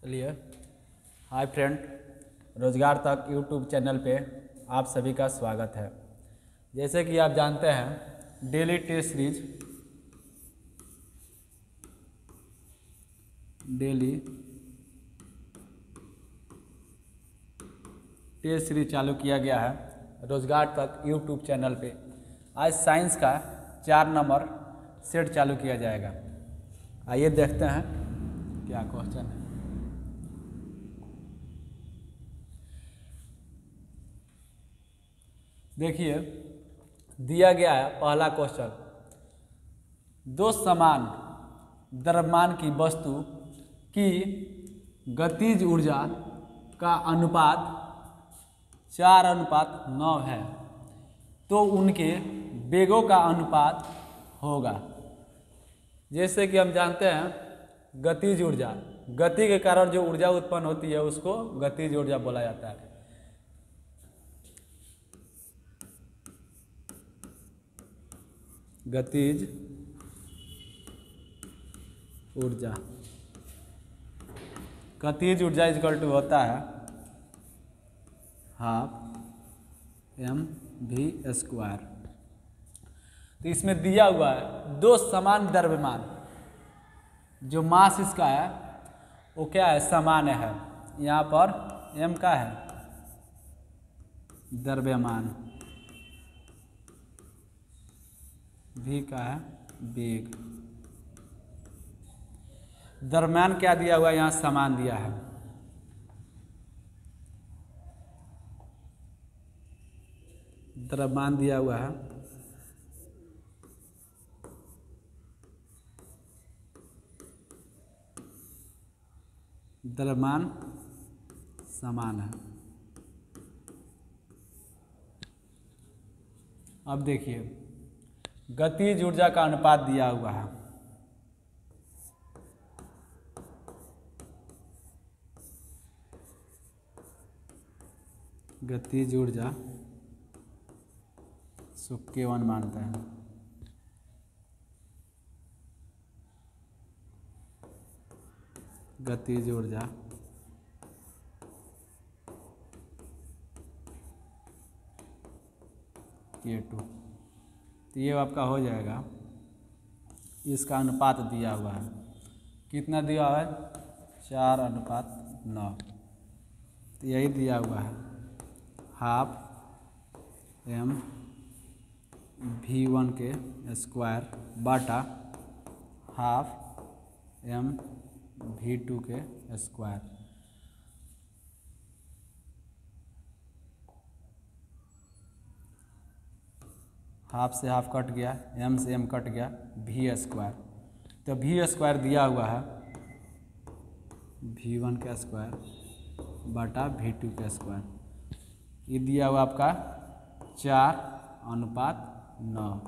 चलिए, hi friend, रोज़गार तक यूट्यूब चैनल पे आप सभी का स्वागत है। जैसे कि आप जानते हैं, डेली टेस्ट सीरीज चालू किया गया है रोज़गार तक यूट्यूब चैनल पे। आज साइंस का 4 नंबर सेट चालू किया जाएगा। आइए देखते हैं क्या क्वेश्चन है। देखिए, दिया गया है पहला क्वेश्चन, दो समान द्रव्यमान की वस्तु की गतिज ऊर्जा का अनुपात 4:9 है, तो उनके वेगों का अनुपात होगा। जैसे कि हम जानते हैं, गतिज ऊर्जा, गति के कारण जो ऊर्जा उत्पन्न होती है उसको गतिज ऊर्जा बोला जाता है। गतिज ऊर्जा, गतिज ऊर्जा इक्वल टू होता है हाफ mv²। तो इसमें दिया हुआ है दो समान द्रव्यमान, जो मास इसका है वो क्या है, समान है। यहाँ पर m का है द्रव्यमान, v का है वेग। द्रव्यमान क्या दिया हुआ है, यहाँ समान दिया है। द्रव्यमान दिया हुआ है, द्रव्यमान समान है। अब देखिए, गतिज ऊर्जा का अनुपात दिया हुआ है। गतिज ऊर्जा सो K1 मानते हैं। गतिज ऊर्जा K2, तो ये आपका हो जाएगा। इसका अनुपात दिया हुआ है, कितना दिया हुआ है, 4:9। तो यही दिया हुआ है हाफ mv1² बटा हाफ mv2²। हाफ से हाफ कट गया, m से m कट गया, v²। तो v² दिया हुआ है v1² बटा v2²। ये दिया हुआ आपका 4:9।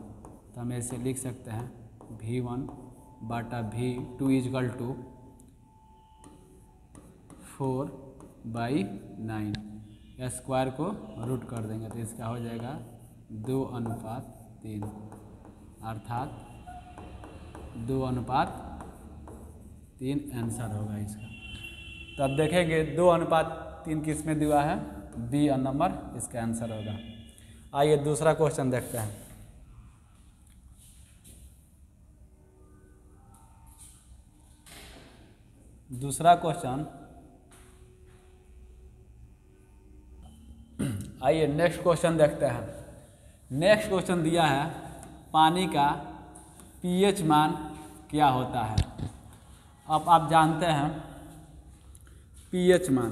तो हम ऐसे लिख सकते हैं v1 बटा v2 इक्वल टू 4/9। स्क्वायर को रूट कर देंगे तो इसका हो जाएगा 2:3, अर्थात 2:3 आंसर होगा इसका। तो अब देखेंगे 2:3 किस में दिया है, बी नंबर इसका आंसर होगा। आइए दूसरा क्वेश्चन देखते हैं। दूसरा क्वेश्चन, आइए नेक्स्ट क्वेश्चन देखते हैं। नेक्स्ट क्वेश्चन दिया है पानी का पीएच मान क्या होता है। अब आप जानते हैं पीएच मान,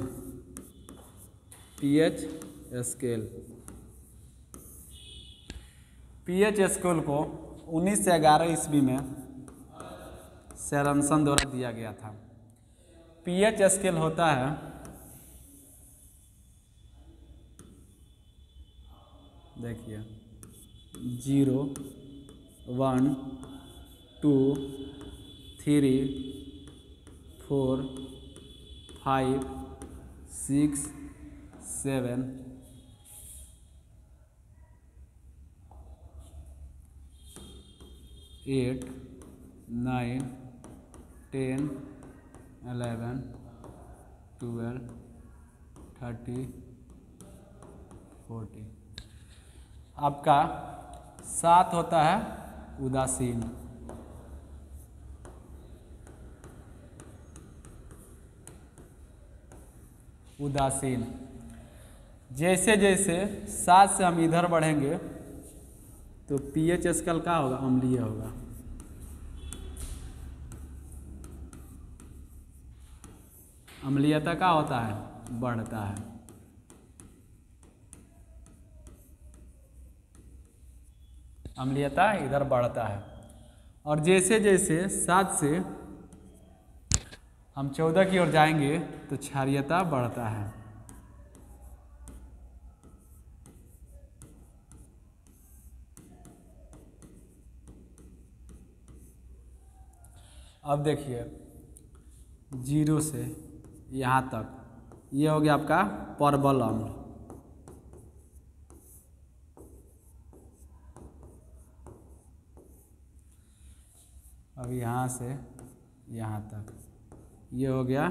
पीएच स्केल। पीएच स्केल को 1911 ईस्वी में सैरनसन द्वारा दिया गया था। पीएच स्केल होता है देखिए 0, 1, 2, 3, 4, 5, 6, 7, 8, 9, 10, 11, 12, 30, 40। आपका 7 होता है उदासीन। उदासीन। जैसे जैसे 7 से हम इधर बढ़ेंगे तो पीएच स्केल क्या होगा, अम्लीय होगा। अम्लीयता क्या होता है, बढ़ता है। अम्लीयता इधर बढ़ता है। और जैसे जैसे 7 से हम 14 की ओर जाएंगे तो क्षारीयता बढ़ता है। अब देखिए 0 से यहाँ तक ये हो गया आपका परबल अम्ल। अब यहाँ से यहाँ तक ये हो गया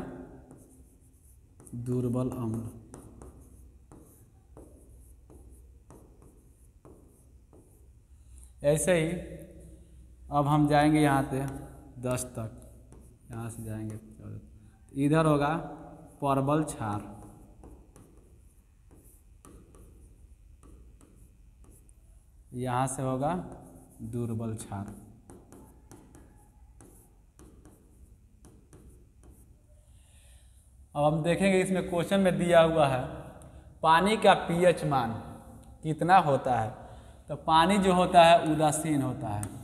दुर्बल अम्ल। ऐसे ही अब हम जाएंगे यहाँ से 10 तक, यहाँ से जाएंगे 14, इधर होगा परबल क्षार। यहाँ से होगा दुर्बल क्षार। अब हम देखेंगे इसमें क्वेश्चन में दिया हुआ है पानी का पीएच मान कितना होता है। तो पानी जो होता है उदासीन होता है।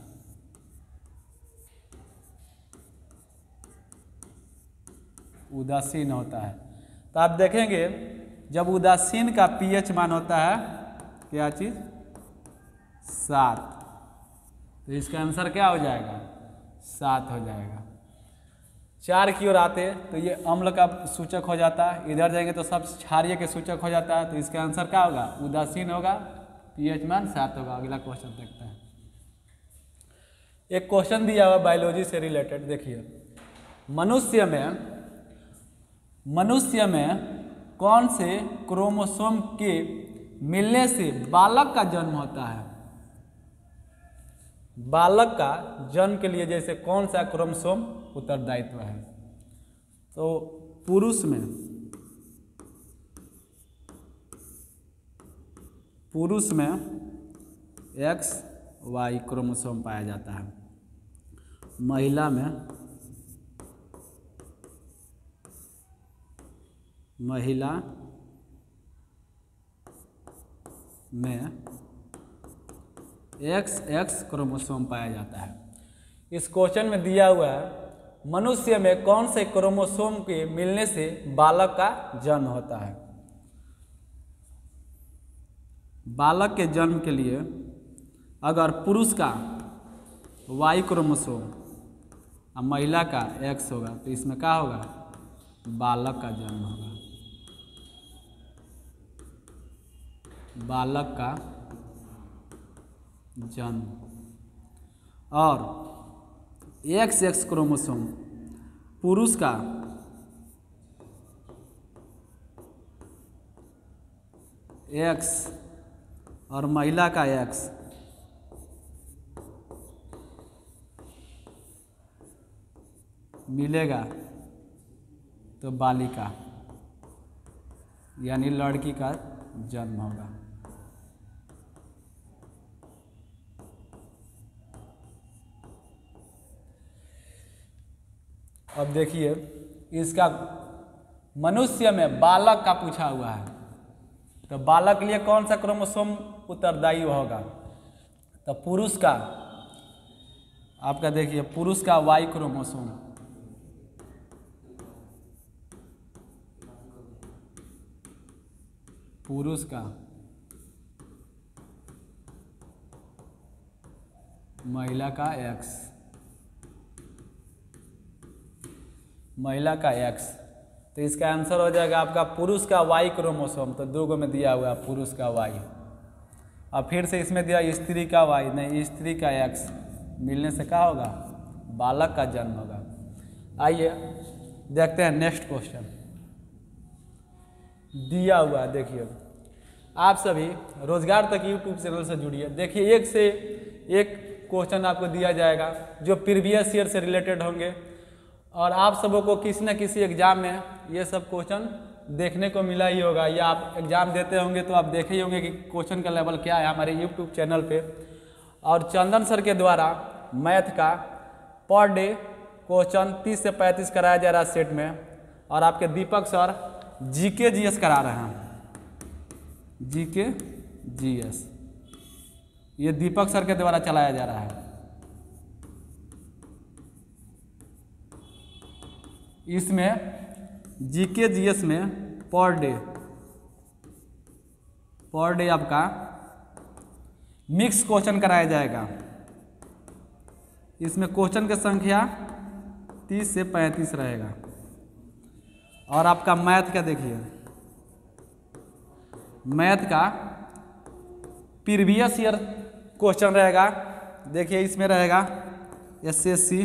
उदासीन होता है। तो आप देखेंगे जब उदासीन का पीएच मान होता है क्या चीज, 7, तो इसका आंसर क्या हो जाएगा, 7 हो जाएगा। 4 की ओर आते तो ये अम्ल का सूचक हो जाता है, इधर जाएंगे तो सब क्षारीय के सूचक हो जाता है। तो इसका आंसर क्या होगा, उदासीन होगा, पीएच मान 7 होगा। अगला क्वेश्चन देखते हैं। एक क्वेश्चन दिया हुआ बायोलॉजी से रिलेटेड, देखिए मनुष्य में कौन से क्रोमोसोम के मिलने से बालक का जन्म होता है। बालक का जन्म के लिए जैसे कौन सा क्रोमोसोम उत्तरदायित्व है। तो पुरुष में XY क्रोमोसोम पाया जाता है। महिला में XX क्रोमोसोम पाया जाता है। इस क्वेश्चन में दिया हुआ है मनुष्य में कौन से क्रोमोसोम के मिलने से बालक का जन्म होता है। बालक के जन्म के लिए अगर पुरुष का Y क्रोमोसोम और महिला का X होगा तो इसमें क्या होगा, बालक का जन्म होगा। बालक का जन्म। और XX क्रोमोसोम पुरुष का X और महिला का X मिलेगा तो बालिका यानी लड़की का जन्म होगा। अब देखिए इसका मनुष्य में बालक का पूछा हुआ है, तो बालक के लिए कौन सा क्रोमोसोम उत्तरदायी होगा। तो पुरुष का आपका देखिए पुरुष का Y क्रोमोसोम, पुरुष का महिला का X, महिला का X, तो इसका आंसर हो जाएगा आपका पुरुष का Y क्रोमोसोम। तो 2 में दिया हुआ है पुरुष का Y, और फिर से इसमें दिया स्त्री का Y, नहीं स्त्री का X मिलने से क्या होगा, बालक का जन्म होगा। आइए देखते हैं नेक्स्ट क्वेश्चन। दिया हुआ है। देखिए आप सभी रोजगार तक यूट्यूब चैनल से जुड़िए। देखिए एक से एक क्वेश्चन आपको दिया जाएगा जो प्रीवियस ईयर से रिलेटेड होंगे, और आप सबों को किसी न किसी एग्जाम में ये सब क्वेश्चन देखने को मिला ही होगा, या आप एग्जाम देते होंगे तो आप देखे ही होंगे कि क्वेश्चन का लेवल क्या है हमारे यूट्यूब चैनल पे। और चंदन सर के द्वारा मैथ का पर डे क्वेश्चन 30 से 35 कराया जा रहा है सेट में, और आपके दीपक सर जीके जीएस करा रहे हैं। जीके जीएस ये दीपक सर के द्वारा चलाया जा रहा है। इसमें जीके जीएस में पर डे आपका मिक्स क्वेश्चन कराया जाएगा। इसमें क्वेश्चन की संख्या 30 से 35 रहेगा। और आपका मैथ का देखिए, मैथ का प्रीवियस ईयर क्वेश्चन रहेगा। देखिए इसमें रहेगा एसएससी,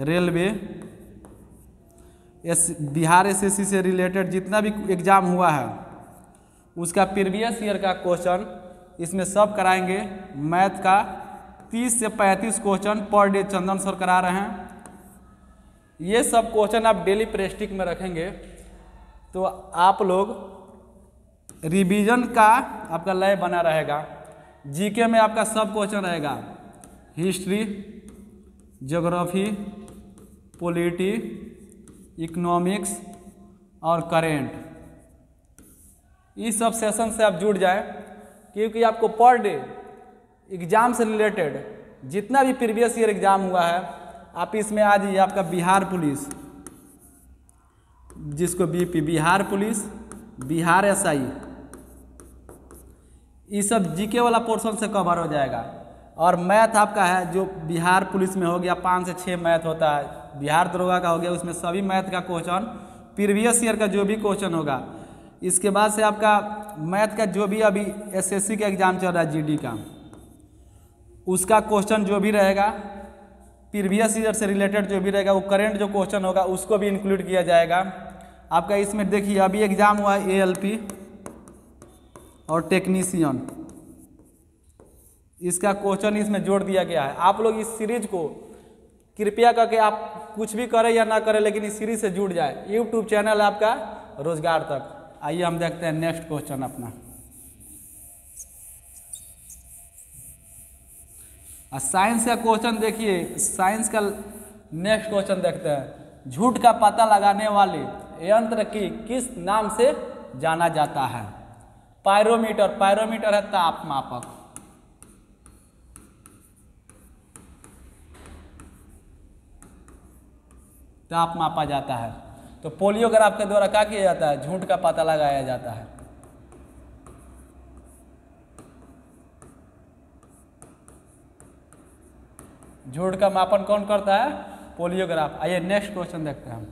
रेलवे, बिहार एसएससी से रिलेटेड जितना भी एग्जाम हुआ है उसका प्रीवियस ईयर का क्वेश्चन इसमें सब कराएंगे। मैथ का 30 से 35 क्वेश्चन पर डे चंदन सर करा रहे हैं। ये सब क्वेश्चन आप डेली प्रैक्टिस में रखेंगे तो आप लोग रिवीजन का आपका लय बना रहेगा। जीके में आपका सब क्वेश्चन रहेगा, हिस्ट्री, ज्योग्राफी, पॉलिटी, इकोनॉमिक्स और करेंट। इस सब सेशन से आप जुड़ जाए, क्योंकि आपको पर डे एग्जाम से रिलेटेड जितना भी प्रीवियस ईयर एग्जाम हुआ है आप इसमें आ जाइए। आपका बिहार पुलिस, जिसको BP, Bihar police, Bihar SI, ये सब जीके वाला पोर्शन से कवर हो जाएगा। और मैथ आपका है जो बिहार पुलिस में हो गया, 5 से 6 मैथ होता है। बिहार दरोगा का हो गया, उसमें सभी मैथ का क्वेश्चन प्रीवियस ईयर का जो भी क्वेश्चन होगा। इसके बाद से आपका मैथ का जो भी अभी एसएससी का एग्जाम चल रहा है जीडी का, उसका क्वेश्चन जो भी रहेगा प्रीवियस ईयर से रिलेटेड जो भी रहेगा, वो करेंट जो क्वेश्चन होगा उसको भी इंक्लूड किया जाएगा। आपका इसमें देखिए अभी एग्जाम हुआ है एएलपी और टेक्नीशियन, इसका क्वेश्चन इसमें जोड़ दिया गया है। आप लोग इस सीरीज को कृपया करके आप कुछ भी करें या ना करें, लेकिन इस सीरीज से जुड़ जाए। यूट्यूब चैनल है आपका रोजगार तक। आइए हम देखते हैं नेक्स्ट क्वेश्चन अपना। साइंस का क्वेश्चन देखिए, साइंस का नेक्स्ट क्वेश्चन देखते हैं। झूठ का पता लगाने वाले यंत्र की किस नाम से जाना जाता है? पायरोमीटर, पायरोमीटर है ताप मापक। ताप मापा जाता है। तो पोलियोग्राफ के द्वारा क्या किया जाता है? झूठ का पता लगाया जाता है। झूठ का मापन कौन करता है? पोलियोग्राफ। आइए नेक्स्ट क्वेश्चन देखते हैं हम।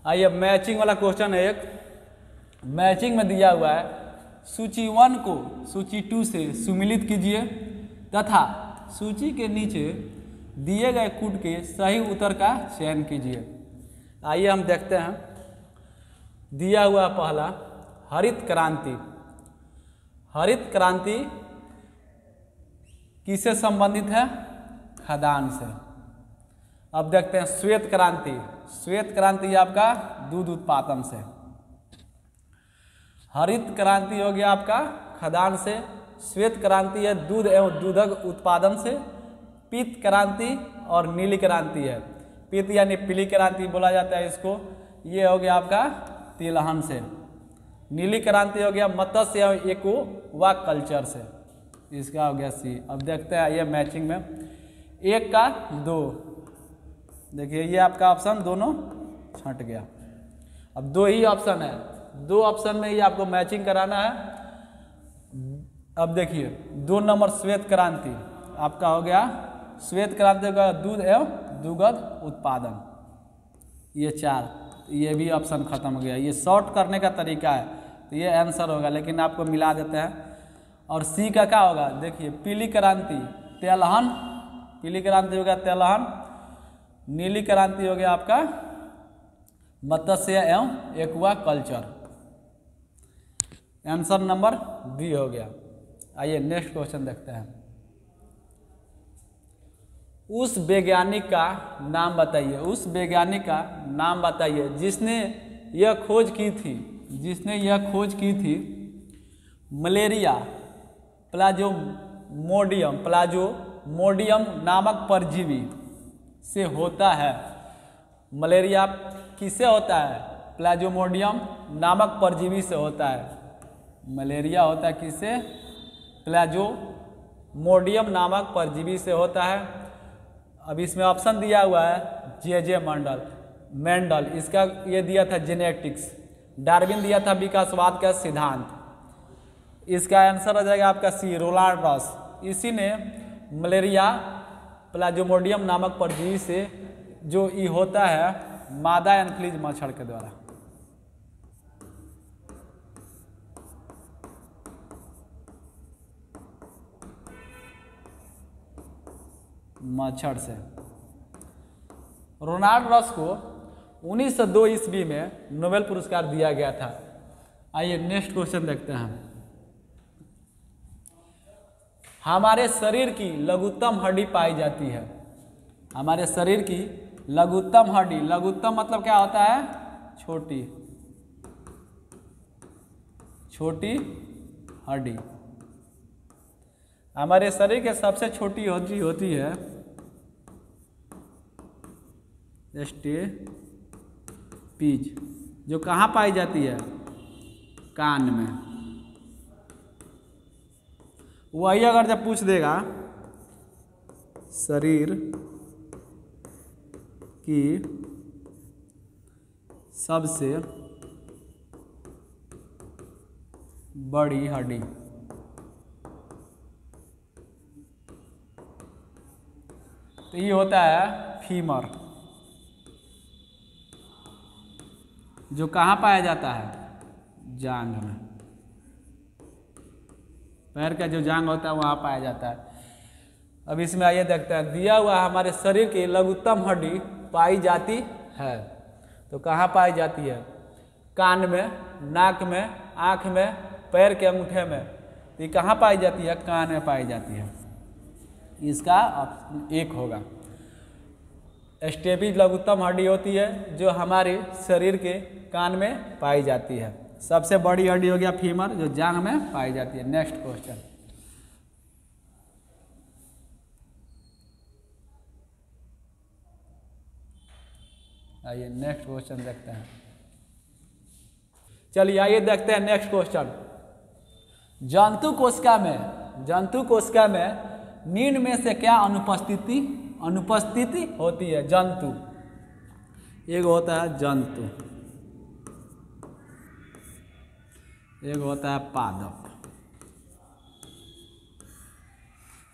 आइए मैचिंग वाला क्वेश्चन है एक। मैचिंग में दिया हुआ है सूची 1 को सूची 2 से सुमिलित कीजिए तथा सूची के नीचे दिए गए कूट के सही उत्तर का चयन कीजिए। आइए हम देखते हैं। दिया हुआ पहला हरित क्रांति। हरित क्रांति किससे संबंधित है? खदान से। अब देखते हैं श्वेत क्रांति। श्वेत क्रांति आपका दूध उत्पादन से। हरित क्रांति हो गया आपका खदान से। श्वेत क्रांति है दूध एवं दूधक उत्पादन से। पीत क्रांति और नीली क्रांति है। पीत यानी पीली क्रांति बोला जाता है इसको। ये हो गया आपका तिलहन से। नीली क्रांति हो गया मत्स्य एवं एक्वा कल्चर से। इसका हो गया सी। अब देखते हैं ये मैचिंग में 1 का 2। देखिए ये आपका ऑप्शन दोनों छंट गया। अब 2 ही ऑप्शन है, 2 ऑप्शन में ही आपको मैचिंग कराना है। अब देखिए 2 नंबर श्वेत क्रांति आपका हो गया। श्वेत क्रांति का दूध एवं दुग्ध उत्पादन। ये 4, ये भी ऑप्शन खत्म हो गया। ये शॉर्ट करने का तरीका है तो ये आंसर होगा, लेकिन आपको मिला देते हैं। और सी का क्या होगा? देखिए पीली क्रांति तेलहन। पीली क्रांति हो गया तेलहन। नीली क्रांति हो गया आपका मत्स्य एवं aquaculture. Answer number B हो गया। आइए नेक्स्ट क्वेश्चन देखते हैं। उस वैज्ञानिक का नाम बताइए, उस वैज्ञानिक का नाम बताइए जिसने यह खोज की थी, जिसने यह खोज की थी मलेरिया प्लाज्मोडियम नामक परजीवी से होता है। मलेरिया किससे होता है? प्लाज्मोडियम नामक परजीवी से होता है। मलेरिया होता है किससे? प्लाज्मोडियम नामक परजीवी से होता है। अब इसमें ऑप्शन दिया हुआ है जे मेंडल, इसका ये दिया था जेनेटिक्स। डार्विन दिया था विकासवाद का सिद्धांत। इसका आंसर हो जाएगा आपका सी, रोनाल्ड रॉस। इसी ने मलेरिया प्लाज्मोडियम नामक परजीवी से जो ये होता है मादा एनफ्लीज मच्छर के द्वारा। मच्छर से। रोनाल्ड रॉस को 1902 ईस्वी में नोबेल पुरस्कार दिया गया था। आइए नेक्स्ट क्वेश्चन देखते हैं। हमारे शरीर की लघुत्तम हड्डी पाई जाती है। हमारे शरीर की लघुत्तम हड्डी, लघुत्तम मतलब क्या होता है? छोटी, छोटी हड्डी। हमारे शरीर के सबसे छोटी हड्डी होती है स्टेपीज, जो कहाँ पाई जाती है? कान में। वही अगर जब पूछ देगा शरीर की सबसे बड़ी हड्डी, तो ये होता है फीमर, जो कहाँ पाया जाता है? जांघ में। पैर का जो जांघ होता है वहाँ पाया जाता है। अब इसमें आइए देखते हैं। दिया हुआ हमारे शरीर की लघुत्तम हड्डी पाई जाती है, तो कहाँ पाई जाती है? कान में, नाक में, आँख में, पैर के अंगूठे में। तो ये कहाँ पाई जाती है? कान में पाई जाती है। इसका एक होगा। स्टेपीज लघुत्तम हड्डी होती है जो हमारे शरीर के कान में पाई जाती है। सबसे बड़ी हड्डी हो गया फीमर, जो जांघ में पाई जाती है। Next question. आइए नेक्स्ट क्वेश्चन देखते हैं। चलिए आइए देखते हैं नेक्स्ट क्वेश्चन। जंतु कोशिका में निम्न में से क्या अनुपस्थिति होती है? जंतु, एक होता है जंतु, एक होता है पादप।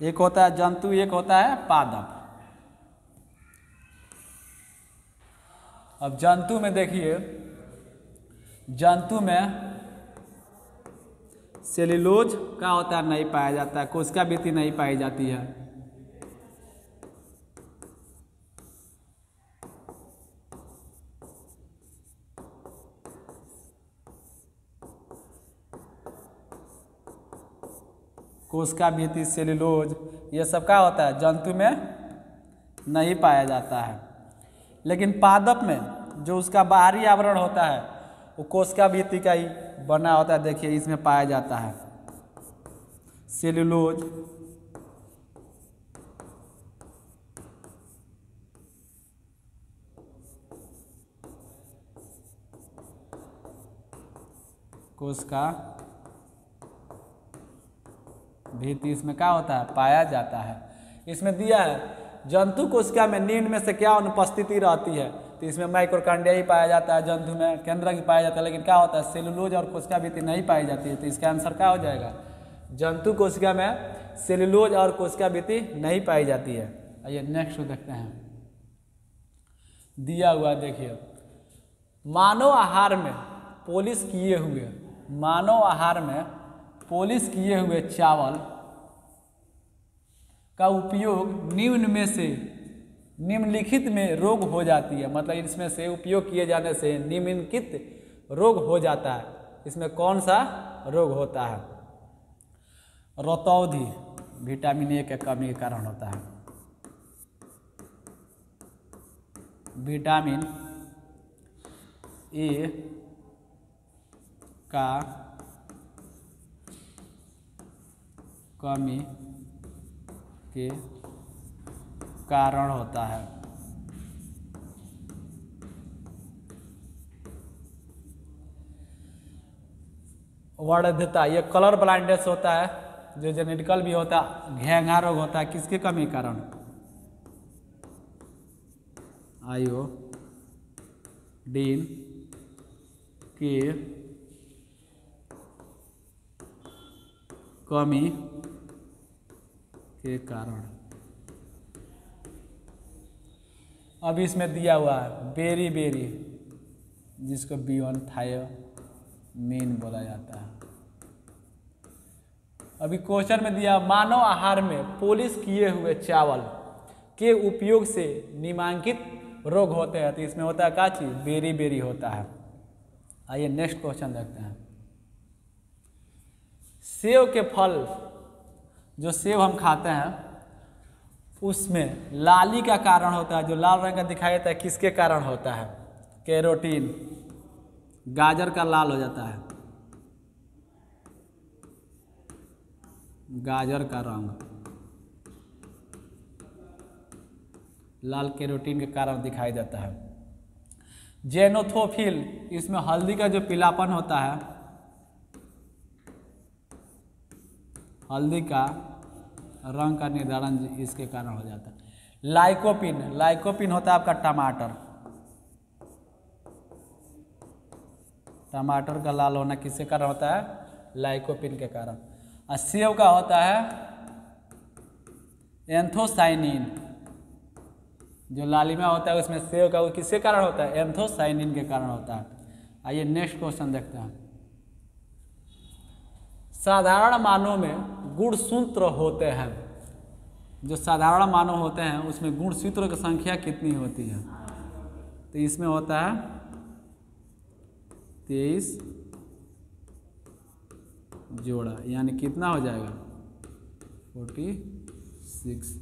एक होता है जंतु, एक होता है पादप। अब जंतु में देखिए, जंतु में सेल्यूलोज का होता है, नहीं पाया जाता है। कोशिका भित्ति नहीं पाई जाती है। कोशिका भित्ति, सेल्यूलोज, ये सब का होता है जंतु में नहीं पाया जाता है। लेकिन पादप में जो उसका बाहरी आवरण होता है वो कोशिका भित्ति का ही बना होता है। देखिए इसमें पाया जाता है सेल्यूलोज, कोशिका भित्ति इसमें क्या होता है? पाया जाता है। इसमें दिया है जंतु कोशिका में निम्न में से क्या अनुपस्थिति रहती है? तो इसमें माइक्रोकांडिया ही पाया जाता है, जंतु में केंद्रक ही पाया जाता है। लेकिन क्या होता है? सेल्यूलोज और कोशिका भित्ति नहीं पाई जाती है। तो इसका आंसर क्या हो जाएगा? जंतु कोशिका में सेल्यूलोज और कोशिका भित्ति नहीं पाई जाती है। आइए नेक्स्ट देखते हैं। दिया हुआ देखिए, मानव आहार में पॉलिश किए हुए चावल का उपयोग निम्न में से निम्नलिखित में रोग हो जाती है, मतलब इसमें से उपयोग किए जाने से निम्नलिखित रोग हो जाता है। इसमें कौन सा रोग होता है? रतौंधी विटामिन ए के कमी के कारण होता है। विटामिन ए का कमी के कारण होता है। वर्धता, ये कलर ब्लाइंडनेस होता है जो जेनेटिकल भी होता है। घेंघा रोग होता है किसके कमी के कारण? आयोडीन के कमी के कारण। अब इसमें दिया हुआ है बेरी बेरी, जिसको B1 थायोमीन बोला जाता है। अभी क्वेश्चन में दिया मानव आहार में पॉलिश किए हुए चावल के उपयोग से निम्नलिखित रोग होते हैं। तो इसमें होता है क्या चीज? बेरी बेरी होता है। आइए नेक्स्ट क्वेश्चन देखते हैं। सेब के फल, जो सेब हम खाते हैं उसमें लाली का कारण होता है, जो लाल रंग का दिखाई देता है किसके कारण होता है? कैरोटीन। गाजर का लाल हो जाता है, गाजर का रंग लाल कैरोटीन के कारण दिखाई देता है। जेनोथोफिल, इसमें हल्दी का जो पीलापन होता है, हल्दी का रंग का निर्धारण इसके कारण हो जाता है। लाइकोपिन, लाइकोपिन होता है आपका टमाटर, टमाटर का लाल होना किसके कारण होता है? लाइकोपिन के कारण। और सेब का होता है एंथोसाइनिन, जो लालिमा होता है उसमें सेब का, वो किसके कारण होता है? एंथोसाइनिन के कारण होता है। आइए नेक्स्ट क्वेश्चन देखते हैं। साधारण मानव में गुणसूत्र होते हैं, जो साधारण मानव होते हैं उसमें गुणसूत्रों की संख्या कितनी होती है? तो इसमें होता है 23 जोड़ा, यानी कितना हो जाएगा? 46।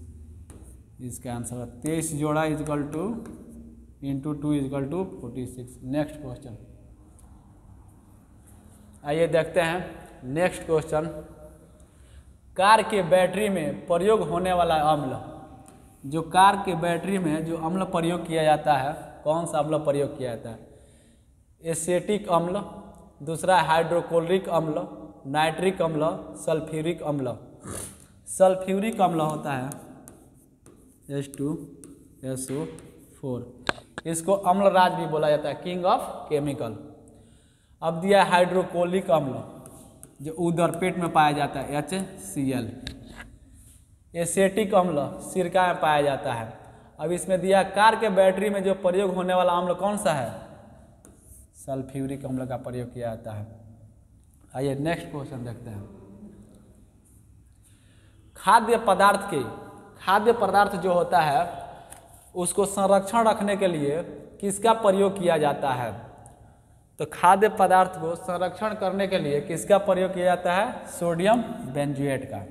इसका आंसर 23 जोड़ा equal to into 2 equal to 46। Next question आइए देखते हैं। नेक्स्ट क्वेश्चन, कार के बैटरी में प्रयोग होने वाला अम्ल, जो कार के बैटरी में जो अम्ल प्रयोग किया जाता है, कौन सा अम्ल प्रयोग किया जाता है? एसेटिक अम्ल, दूसरा हाइड्रोक्लोरिक अम्ल, नाइट्रिक अम्ल, सल्फ्यूरिक अम्ल। सल्फ्यूरिक अम्ल होता है H2SO4, इसको अम्लराज भी बोला जाता है, किंग ऑफ केमिकल। अब दिया हाइड्रोक्लोरिक अम्ल, जो उदर पेट में पाया जाता है, HCl। एसेटिक अम्ल सिरका में पाया जाता है। अब इसमें दिया कार के बैटरी में जो प्रयोग होने वाला अम्ल कौन सा है? सल्फ्यूरिक अम्ल का प्रयोग किया जाता है। आइए नेक्स्ट क्वेश्चन देखते हैं। खाद्य पदार्थ जो होता है उसको संरक्षण रखने के लिए किसका प्रयोग किया जाता है? तो खाद्य पदार्थ को संरक्षण करने के लिए किसका प्रयोग किया जाता है? सोडियम बेंजोएट का।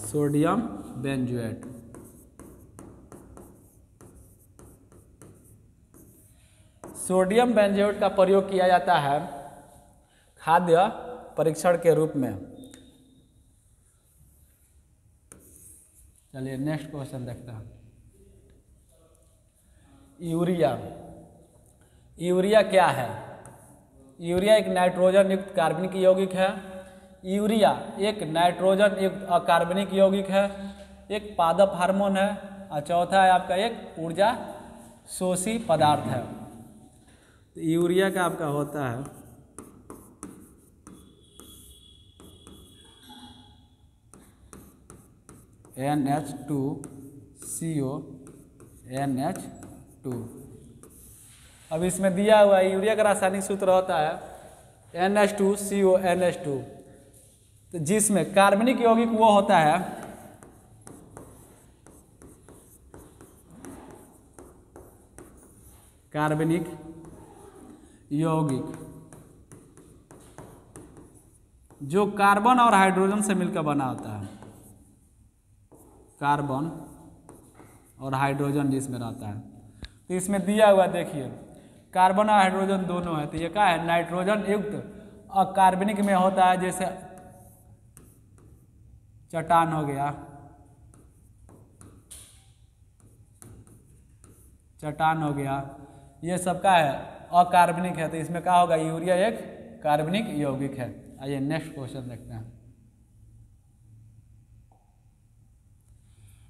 Sodium benzoate. सोडियम बेंजोएट का प्रयोग किया जाता है खाद्य परीक्षण के रूप में। चलिए नेक्स्ट क्वेश्चन देखते हैं। यूरिया क्या है? यूरिया एक नाइट्रोजन युक्त कार्बनिक यौगिक है। यूरिया एक नाइट्रोजन युक्त अकार्बनिक यौगिक है, एक पादप हार्मोन है, और चौथा है आपका एक ऊर्जा शोषी पदार्थ है। तो यूरिया का आपका होता है NH2CONH2। अब इसमें दिया हुआ है यूरिया का रासायनिक सूत्र होता है NH2CONH2। तो तो जिसमें कार्बनिक यौगिक वो होता है कार्बनिक यौगिक जो कार्बन और हाइड्रोजन से मिलकर बना होता है, कार्बन और हाइड्रोजन जिसमें रहता है। तो इसमें दिया हुआ देखिए कार्बन और हाइड्रोजन दोनों है, तो ये क्या है नाइट्रोजन युक्त। और कार्बनिक में होता है जैसे चट्टान हो गया, चट्टान हो गया, ये सब का है अकार्बनिक है। तो इसमें क्या होगा यूरिया एक कार्बनिक यौगिक है। आइए नेक्स्ट क्वेश्चन देखते हैं।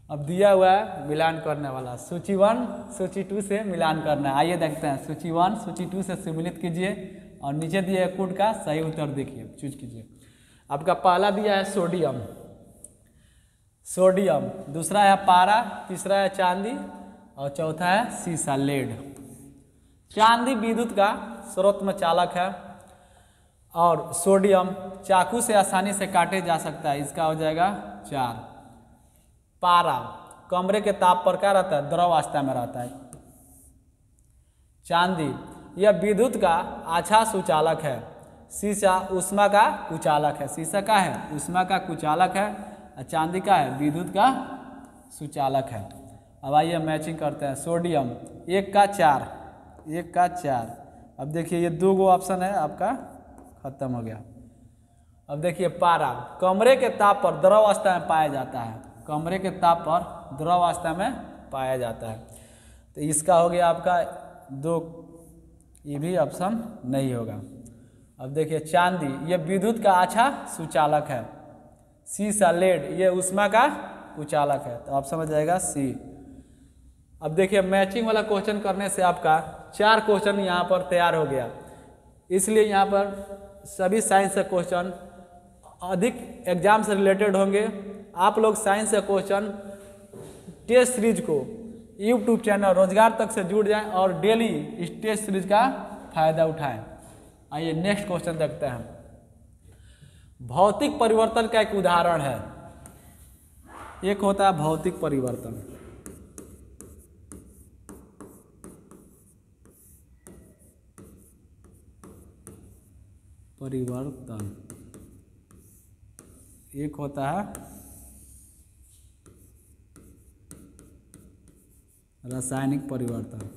अब दिया हुआ है मिलान करने वाला, सूची 1 सूची 2 से मिलान करना है। आइए देखते हैं सूची 1 सूची 2 से सम्मिलित कीजिए और नीचे दिए कोड का सही उत्तर देखिए, चूज कीजिए। आपका पहला दिया है सोडियम, सोडियम, दूसरा है पारा, तीसरा है चांदी और चौथा है सीसा लेड। चांदी विद्युत का स्रोत में चालक है और सोडियम चाकू से आसानी से काटे जा सकता है, इसका हो जाएगा 4। पारा कमरे के ताप पर क्या रहता है द्रव अवस्था में रहता है। चांदी यह विद्युत का अच्छा सुचालक है। सीसा ऊष्मा का कुचालक है, सीसा का है ऊष्मा का कुचालक है और चांदी का है विद्युत का सुचालक है। अब आइए मैचिंग करते हैं। सोडियम 1 का 4, 1 का 4। अब देखिए ये 2 गो ऑप्शन है आपका खत्म हो गया। अब देखिए पारा कमरे के ताप पर द्रव अवस्था में पाया जाता है, कमरे के ताप पर द्रव अवस्था में पाया जाता है। तो इसका हो गया आपका 2, ये भी ऑप्शन नहीं होगा। अब देखिए चांदी ये विद्युत का अच्छा सुचालक है। सीसा लेड ये ऊष्मा का कुचालक है, तो ऑप्शन हो जाएगा सी। अब देखिए मैचिंग वाला क्वेश्चन करने से आपका 4 क्वेश्चन यहाँ पर तैयार हो गया। इसलिए यहाँ पर सभी साइंस के क्वेश्चन अधिक एग्जाम से रिलेटेड होंगे। आप लोग साइंस के क्वेश्चन टेस्ट सीरीज को यूट्यूब चैनल रोजगार तक से जुड़ जाएं और डेली इस टेस्ट सीरीज का फायदा उठाएं। आइए नेक्स्ट क्वेश्चन देखते हैं। भौतिक परिवर्तन का एक उदाहरण है, एक होता है भौतिक परिवर्तन, परिवर्तन, एक होता है रासायनिक परिवर्तन।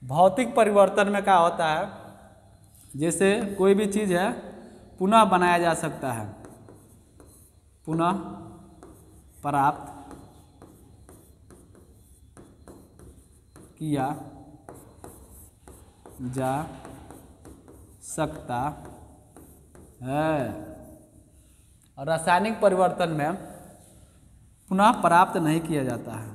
भौतिक परिवर्तन में क्या होता है, जैसे कोई भी चीज़ है पुनः बनाया जा सकता है, पुनः प्राप्त किया जा सकता है। और रासायनिक परिवर्तन में पुनः प्राप्त नहीं किया जाता है।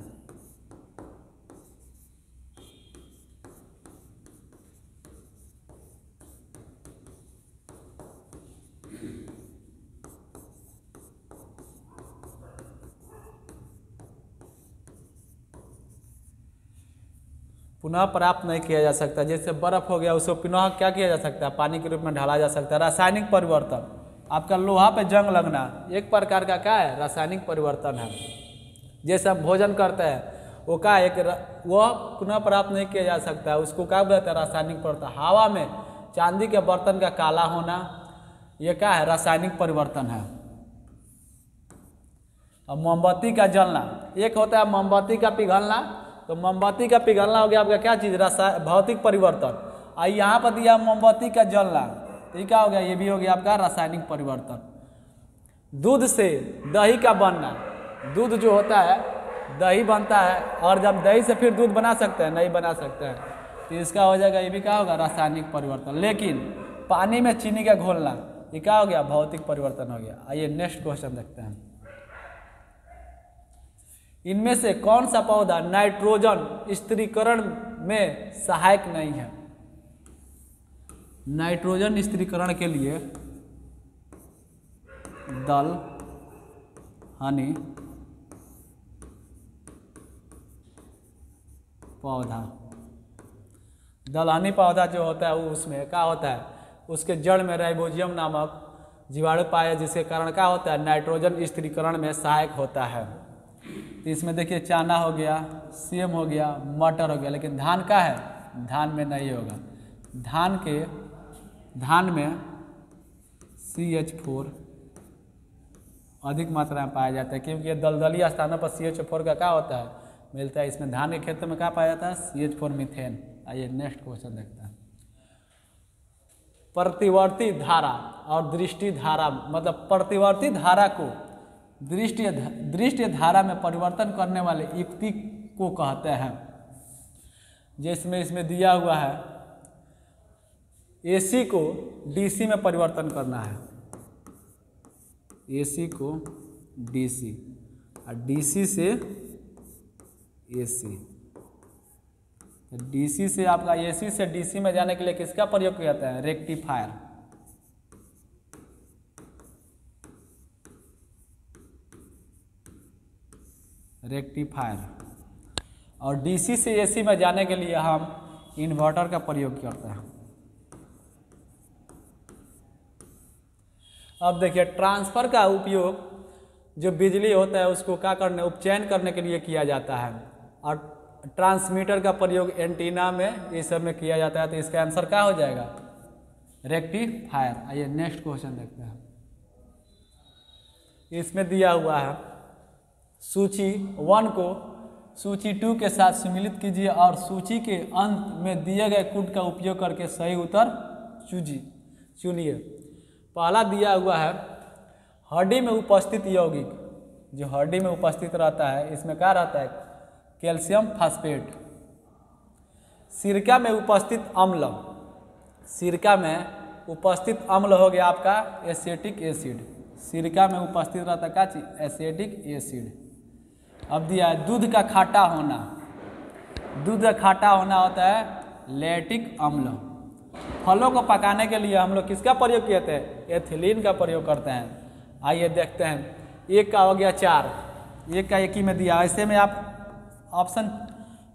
पुनः प्राप्त नहीं किया जा सकता। जैसे बर्फ हो गया उसको पुनः क्या किया जा सकता है पानी के रूप में ढाला जा सकता है। रासायनिक परिवर्तन, आपका लोहा पे जंग लगना एक प्रकार का क्या है रासायनिक परिवर्तन है। जैसे हम भोजन करते हैं वो क्या एक वह पुनः प्राप्त नहीं किया जा सकता है, उसको क्या बोलते हैं रासायनिक परिवर्तन। हवा में चांदी के बर्तन का काला होना ये क्या है रासायनिक परिवर्तन है। और मोमबत्ती का जलना, एक होता है मोमबत्ती का पिघलना, तो मोमबत्ती का पिघलना हो गया आपका क्या चीज़ भौतिक परिवर्तन। और यहाँ पर दिया मोमबत्ती का जलना, तो ये क्या हो गया ये भी हो गया आपका रासायनिक परिवर्तन। दूध से दही का बनना, दूध जो होता है दही बनता है और जब दही से फिर दूध बना सकते हैं नहीं बना सकते हैं, तो इसका हो जाएगा ये भी क्या होगा रासायनिक परिवर्तन। लेकिन पानी में चीनी का घोलना ये क्या हो गया भौतिक परिवर्तन हो गया। आइए नेक्स्ट क्वेश्चन देखते हैं। इनमें से कौन सा पौधा नाइट्रोजन स्थिरीकरण में सहायक नहीं है। नाइट्रोजन स्थिरीकरण के लिए दल हनी पौधा। दलहनी पौधा जो होता है वो उसमें क्या होता है, उसके जड़ में राइबोजियम नामक जीवाणु पाए, जिसके कारण क्या होता है, नाइट्रोजन स्थिरीकरण में सहायक होता है। तो इसमें देखिए चना हो गया, सेम हो गया, मटर हो गया, लेकिन धान का है, धान में नहीं होगा। धान में CH4 अधिक मात्रा में पाया जाता है, क्योंकि ये दलदली स्थानों पर CH4 का क्या होता है, मिलता है। इसमें धान के खेत में क्या पाया जाता है, CH4 मीथेन। आइए नेक्स्ट क्वेश्चन देखते हैं। प्रतिवर्ती धारा और दृष्टि धारा, मतलब प्रतिवर्ती धारा को दृष्टि धारा में परिवर्तन करने वाले युक्ति को कहते हैं। जिसमें इसमें दिया हुआ है AC को DC में परिवर्तन करना है, AC को DC और DC से AC। DC से आपका AC से DC में जाने के लिए किसका प्रयोग किया जाता है, रेक्टिफायर। और DC से AC में जाने के लिए हम इन्वर्टर का प्रयोग करते हैं। अब देखिए ट्रांसफर का उपयोग जो बिजली होता है उसको क्या करने, उपचयन करने के लिए किया जाता है, और ट्रांसमीटर का प्रयोग एंटीना में ये सब में किया जाता है। तो इसका आंसर क्या हो जाएगा, रेक्टिफायर। आइए नेक्स्ट क्वेश्चन देखते हैं। इसमें दिया हुआ है सूची 1 को सूची 2 के साथ सम्मिलित कीजिए और सूची के अंत में दिए गए कोड का उपयोग करके सही उत्तर चुनिए। पहला दिया हुआ है हड्डी में उपस्थित यौगिक, जो हड्डी में उपस्थित रहता है इसमें क्या रहता है, कैल्शियम फास्फेट। सिरका में उपस्थित अम्ल, सिरका में उपस्थित अम्ल हो गया आपका एसिटिक एसिड। सिरका में उपस्थित रहता है क्या चीज, एसिटिक एसिड। अब दिया है दूध का खाटा होना, दूध का खाटा होना होता है लैक्टिक अम्ल। फलों को पकाने के लिए हम लोग किसका प्रयोग करते हैं, एथिलीन का प्रयोग करते हैं। आइए देखते हैं, एक का हो गया 4, एक का एक ही में दिया, ऐसे में आप ऑप्शन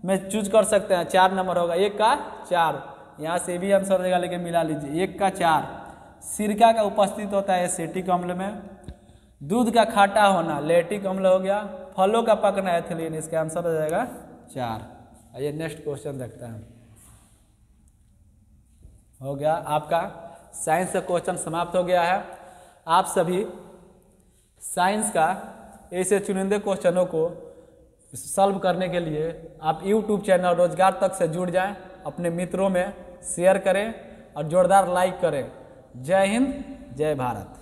में चूज कर सकते हैं। 4 नंबर होगा, 1 का 4, यहाँ से भी आंसर देगा लेकिन मिला लीजिए। 1 का 4 सिरका का उपस्थित होता है एसिटिक अम्ल में, दूध का खाटा होना लैक्टिक अम्ल हो गया, फलों का पकना एथिलीन, इसका आंसर हो जाएगा 4। आइए नेक्स्ट क्वेश्चन देखते हैं। हो गया आपका साइंस का क्वेश्चन समाप्त हो गया है। आप सभी साइंस का ऐसे चुनिंदे क्वेश्चनों को सॉल्व करने के लिए आप YouTube चैनल रोजगार तक से जुड़ जाएं, अपने मित्रों में शेयर करें और जोरदार लाइक करें। जय हिंद, जय भारत।